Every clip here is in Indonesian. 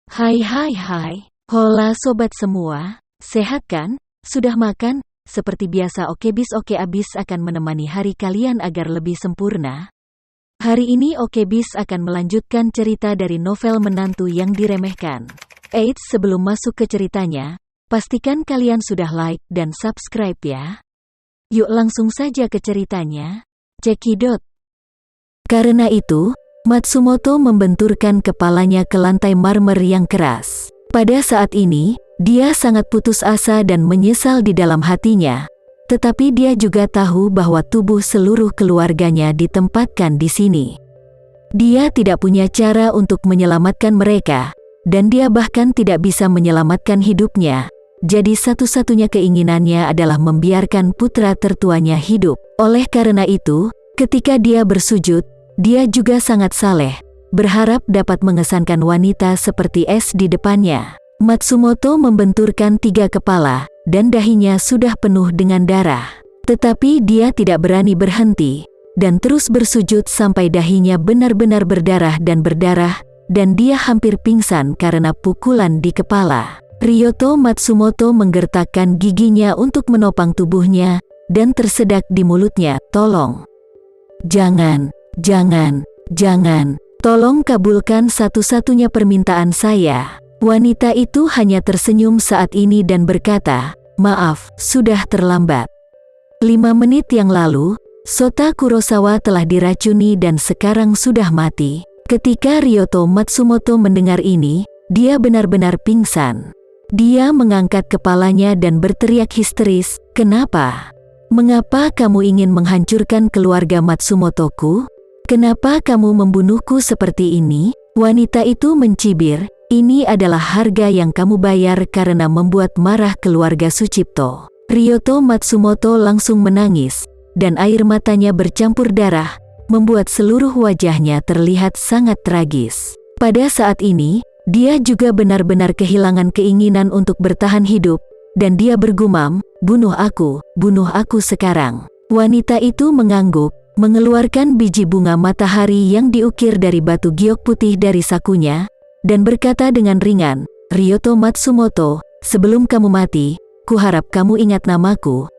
Hai. Hola sobat semua, sehat kan? Sudah makan? Seperti biasa Okebis Oke Abis akan menemani hari kalian agar lebih sempurna. Hari ini Okebis akan melanjutkan cerita dari novel Menantu yang Diremehkan. Eits, sebelum masuk ke ceritanya, pastikan kalian sudah like dan subscribe ya. Yuk langsung saja ke ceritanya. Cekidot. Karena itu, Matsumoto membenturkan kepalanya ke lantai marmer yang keras. Pada saat ini, dia sangat putus asa dan menyesal di dalam hatinya. Tetapi dia juga tahu bahwa tubuh seluruh keluarganya ditempatkan di sini. Dia tidak punya cara untuk menyelamatkan mereka, dan dia bahkan tidak bisa menyelamatkan hidupnya. Jadi satu-satunya keinginannya adalah membiarkan putra tertuanya hidup. Oleh karena itu, ketika dia bersujud, dia juga sangat saleh, berharap dapat mengesankan wanita seperti es di depannya. Matsumoto membenturkan 3 kepala, dan dahinya sudah penuh dengan darah. Tetapi dia tidak berani berhenti, dan terus bersujud sampai dahinya benar-benar berdarah, dan dia hampir pingsan karena pukulan di kepala. Ryoto Matsumoto menggertakkan giginya untuk menopang tubuhnya, dan tersedak di mulutnya, "Tolong. Jangan. Tolong kabulkan satu-satunya permintaan saya." Wanita itu hanya tersenyum saat ini dan berkata, "Maaf, sudah terlambat." 5 menit yang lalu, Sota Kurosawa telah diracuni dan sekarang sudah mati. Ketika Ryoto Matsumoto mendengar ini, dia benar-benar pingsan. Dia mengangkat kepalanya dan berteriak histeris, "Kenapa? Mengapa kamu ingin menghancurkan keluarga Matsumotoku? Kenapa kamu membunuhku seperti ini?" Wanita itu mencibir, "Ini adalah harga yang kamu bayar karena membuat marah keluarga Sucipto." Ryoto Matsumoto langsung menangis, dan air matanya bercampur darah, membuat seluruh wajahnya terlihat sangat tragis. Pada saat ini, dia juga benar-benar kehilangan keinginan untuk bertahan hidup, dan dia bergumam, bunuh aku sekarang." Wanita itu mengangguk, mengeluarkan biji bunga matahari yang diukir dari batu giok putih dari sakunya, dan berkata dengan ringan, "Ryoto Matsumoto, sebelum kamu mati, kuharap kamu ingat namaku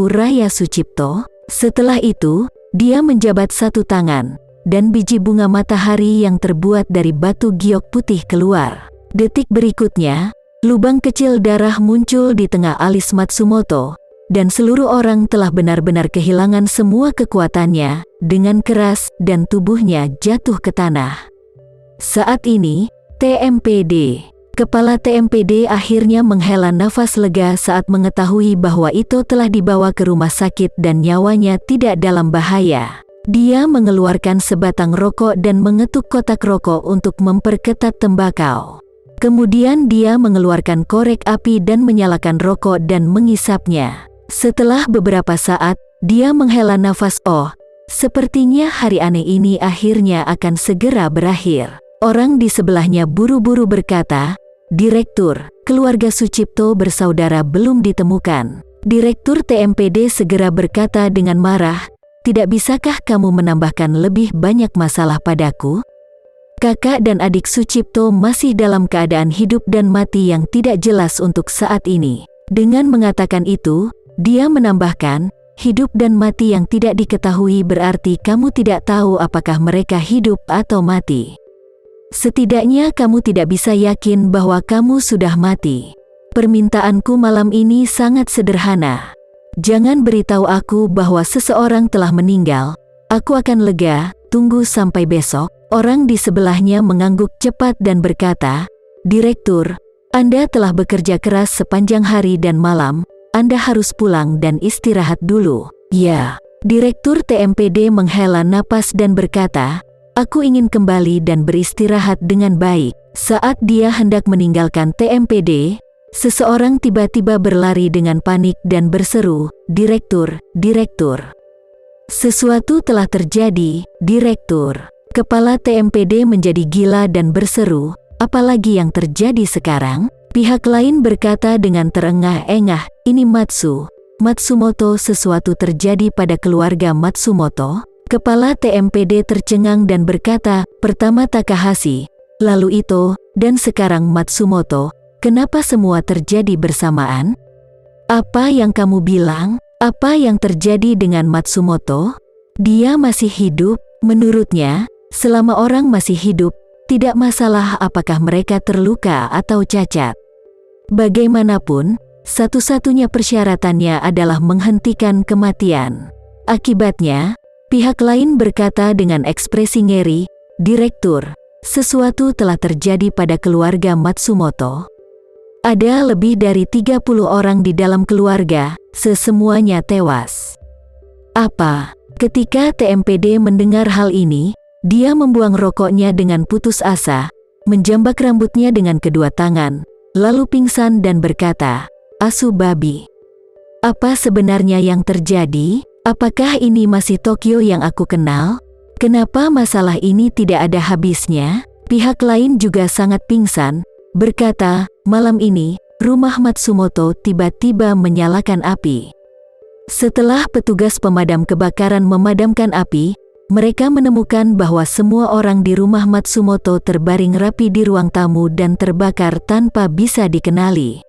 Raya Sucipto." Setelah itu, dia menjabat satu tangan, dan biji bunga matahari yang terbuat dari batu giok putih keluar. Detik berikutnya, lubang kecil darah muncul di tengah alis Matsumoto, dan seluruh orang telah benar-benar kehilangan semua kekuatannya, dengan keras, dan tubuhnya jatuh ke tanah. Saat ini, Kepala TMPD akhirnya menghela nafas lega saat mengetahui bahwa Ito telah dibawa ke rumah sakit dan nyawanya tidak dalam bahaya. Dia mengeluarkan sebatang rokok dan mengetuk kotak rokok untuk memperketat tembakau. Kemudian dia mengeluarkan korek api dan menyalakan rokok dan mengisapnya. Setelah beberapa saat, dia menghela nafas, sepertinya hari aneh ini akhirnya akan segera berakhir. Orang di sebelahnya buru-buru berkata, "Direktur, keluarga Sucipto bersaudara belum ditemukan." Direktur TMPD segera berkata dengan marah, "Tidak bisakah kamu menambahkan lebih banyak masalah padaku? Kakak dan adik Sucipto masih dalam keadaan hidup dan mati yang tidak jelas untuk saat ini." Dengan mengatakan itu, dia menambahkan, "Hidup dan mati yang tidak diketahui berarti kamu tidak tahu apakah mereka hidup atau mati. Setidaknya kamu tidak bisa yakin bahwa kamu sudah mati. Permintaanku malam ini sangat sederhana. Jangan beritahu aku bahwa seseorang telah meninggal. Aku akan lega, tunggu sampai besok." Orang di sebelahnya mengangguk cepat dan berkata, "Direktur, Anda telah bekerja keras sepanjang hari dan malam, Anda harus pulang dan istirahat dulu." "Ya." Direktur TMPD menghela napas dan berkata, "Aku ingin kembali dan beristirahat dengan baik." Saat dia hendak meninggalkan TMPD, seseorang tiba-tiba berlari dengan panik dan berseru, Direktur. Sesuatu telah terjadi, Direktur." Kepala TMPD menjadi gila dan berseru, "Apalagi yang terjadi sekarang?" Pihak lain berkata dengan terengah-engah, "Ini Matsumoto, sesuatu terjadi pada keluarga Matsumoto." Kepala TMPD tercengang dan berkata, "Pertama Takahashi, Lalu Ito, dan sekarang Matsumoto, kenapa semua terjadi bersamaan? Apa yang kamu bilang? Apa yang terjadi dengan Matsumoto? Dia masih hidup. Menurutnya, selama orang masih hidup, tidak masalah apakah mereka terluka atau cacat. Bagaimanapun, satu-satunya persyaratannya adalah menghentikan kematian. Akibatnya, pihak lain berkata dengan ekspresi ngeri, "Direktur, sesuatu telah terjadi pada keluarga Matsumoto. Ada lebih dari 30 orang di dalam keluarga, semuanya tewas." Apa? Ketika TMPD mendengar hal ini, dia membuang rokoknya dengan putus asa, menjambak rambutnya dengan kedua tangan, lalu pingsan dan berkata, "Asu babi. Apa sebenarnya yang terjadi? Apakah ini masih Tokyo yang aku kenal? Kenapa masalah ini tidak ada habisnya?" Pihak lain juga sangat pingsan, berkata, "Malam ini, rumah Matsumoto tiba-tiba menyalakan api." Setelah petugas pemadam kebakaran memadamkan api, mereka menemukan bahwa semua orang di rumah Matsumoto terbaring rapi di ruang tamu dan terbakar tanpa bisa dikenali.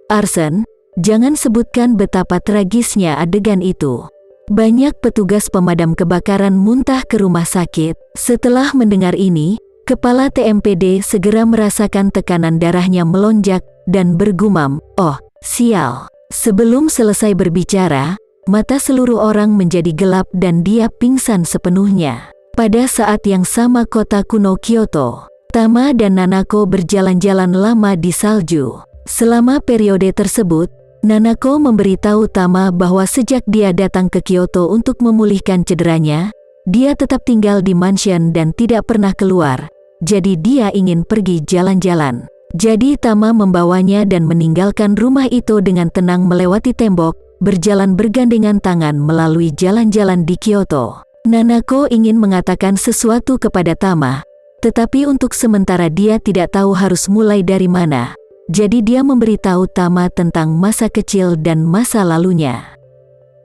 Arsen, jangan sebutkan betapa tragisnya adegan itu. Banyak petugas pemadam kebakaran muntah ke rumah sakit. Setelah mendengar ini, kepala TMPD segera merasakan tekanan darahnya melonjak dan bergumam, "Oh, sial." Sebelum selesai berbicara, mata seluruh orang menjadi gelap dan dia pingsan sepenuhnya. Pada saat yang sama kota kuno Kyoto, Tama dan Nanako berjalan-jalan lama di salju. Selama periode tersebut, Nanako memberitahu Tama bahwa sejak dia datang ke Kyoto untuk memulihkan cederanya, dia tetap tinggal di mansion dan tidak pernah keluar, jadi dia ingin pergi jalan-jalan. Jadi Tama membawanya dan meninggalkan rumah itu dengan tenang melewati tembok, berjalan bergandengan tangan melalui jalan-jalan di Kyoto. Nanako ingin mengatakan sesuatu kepada Tama, tetapi untuk sementara dia tidak tahu harus mulai dari mana. Jadi dia memberitahu Tama tentang masa kecil dan masa lalunya.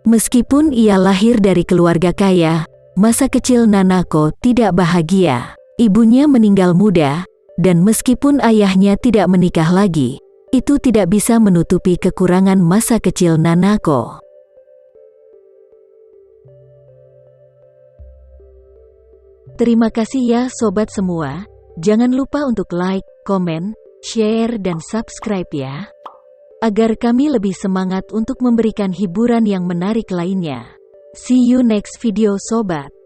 Meskipun ia lahir dari keluarga kaya, masa kecil Nanako tidak bahagia. Ibunya meninggal muda, dan meskipun ayahnya tidak menikah lagi, itu tidak bisa menutupi kekurangan masa kecil Nanako. Terima kasih ya sobat semua. Jangan lupa untuk like, komen, share dan subscribe ya, agar kami lebih semangat untuk memberikan hiburan yang menarik lainnya. See you next video sobat.